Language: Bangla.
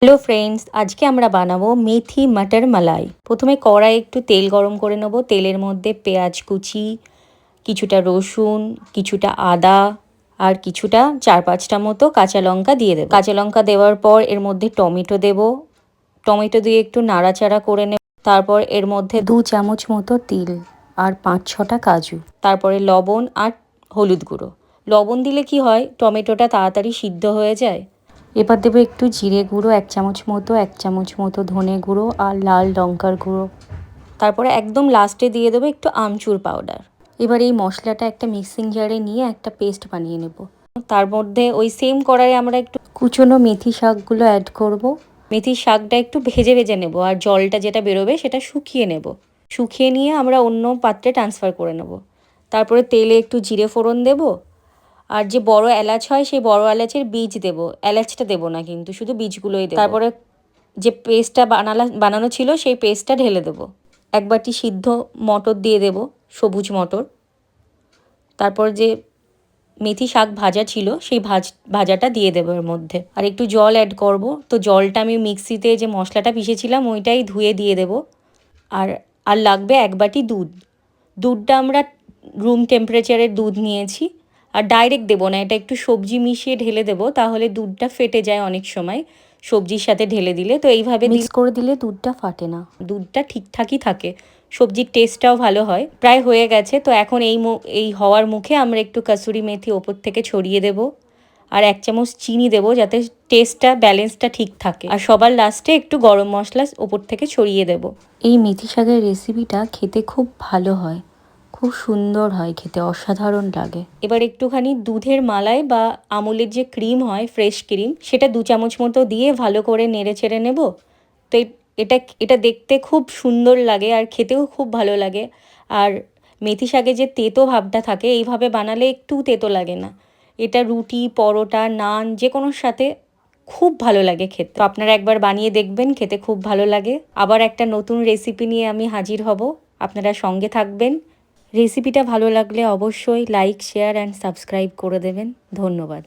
হ্যালো ফ্রেন্ডস, আজকে আমরা বানাবো মেথি মটর মালাই। প্রথমে কড়াই একটু তেল গরম করে নেব। তেলের মধ্যে পেঁয়াজ কুচি, কিছুটা রসুন, কিছুটা আদা আর কিছুটা 4-5টা মতো কাঁচা লঙ্কা দিয়ে দেবো। কাঁচা লঙ্কা দেওয়ার পর এর মধ্যে টমেটো দেব। টমেটো দিয়ে একটু নাড়াচাড়া করে নেব। তারপর এর মধ্যে 2 চামচ মতো তিল আর 5-6টা কাজু। তারপরে লবণ আর হলুদ গুঁড়ো। লবণ দিলে কি হয়, টমেটোটা তাড়াতাড়ি সিদ্ধ হয়ে যায়। এবার দেবো একটু জিরে গুঁড়ো 1 চামচ মতো, 1 চামচ মতো ধনে গুঁড়ো আর লাল লঙ্কার গুঁড়ো। তারপরে একদম লাস্টে দিয়ে দেবো একটু আমচুর পাউডার। এবার এই মশলাটা একটা মিক্সিং জারে নিয়ে একটা পেস্ট বানিয়ে নেব। তার মধ্যে ওই সেম কড়াইয়ে আমরা একটু কুচনো মেথি শাকগুলো অ্যাড করব। মেথির শাকটা একটু ভেজে ভেজে নেব আর জলটা যেটা বেরোবে সেটা শুকিয়ে নেব। শুকিয়ে নিয়ে আমরা অন্য পাত্রে ট্রান্সফার করে নেব। তারপরে তেলে একটু জিরে ফোড়ন দেব। আর যে বড় এলাচ হয় সেই বড় এলাচের বীজ দেব। এলাচটা দেব না, কিন্তু শুধু বীজগুলোই দেব। তারপরে যে পেস্টটা বানানো ছিল সেই পেস্টটা ঢেলে দেব। 1 বাটি সিদ্ধ মটর দিয়ে দেব, সবুজ মটর। তারপর যে মেথি শাক ভাজা ছিল সেই ভাজাটা দিয়ে দেবো এর মধ্যে। আর একটু জল অ্যাড করব। তো জলটা আমি মিক্সিতে যে মশলাটা পিষেছিলাম ওইটাই ধুয়ে দিয়ে দেব। আর আর লাগবে 1 বাটি দুধ। দুধটা আমরা রুম টেম্পারেচারের দুধ নিয়েছি। আর ডাইরেক্ট দেবো না, এটা একটু সবজি মিশিয়ে ঢেলে দেবো, তাহলে দুধটা ফেটে যায় অনেক সময় সবজির সাথে ঢেলে দিলে। তো এইভাবে মিক্স করে দিলে দুধটা ফাটে না, দুধটা ঠিকঠাকই থাকে, সবজির টেস্টটাও ভালো হয়। প্রায় হয়ে গেছে। তো এখন এই হওয়ার মুখে আমরা একটু কাসুরি মেথি ওপর থেকে ছড়িয়ে দেব। আর 1 চামচ চিনি দেবো যাতে টেস্টটা ব্যালেন্সটা ঠিক থাকে। আর সবার লাস্টে একটু গরম মশলা ওপর থেকে ছড়িয়ে দেব। এই মেথি শাকের রেসিপিটা খেতে খুব ভালো হয়, খুব সুন্দর হয় খেতে, অসাধারণ লাগে। এবার একটুখানি দুধের মালাই বা আমুলের যে ক্রিম হয়, ফ্রেশ ক্রিম, সেটা 2 চামচ মতো দিয়ে ভালো করে নেড়ে চেড়ে নেব। তো এটা এটা দেখতে খুব সুন্দর লাগে আর খেতেও খুব ভালো লাগে। আর মেথি শাকে যে তেতো ভাবটা থাকে, এইভাবে বানালে একটু তেতো লাগে না। এটা রুটি, পরোটা, নান যে কোনোর সাথে খুব ভালো লাগে খেতে। তো আপনারা একবার বানিয়ে দেখবেন, খেতে খুব ভালো লাগে। আবার একটা নতুন রেসিপি নিয়ে আমি হাজির হব, আপনারা সঙ্গে থাকবেন। রেসিপিটা ভালো লাগলে অবশ্যই লাইক, শেয়ার অ্যান্ড সাবস্ক্রাইব করে দেবেন। ধন্যবাদ।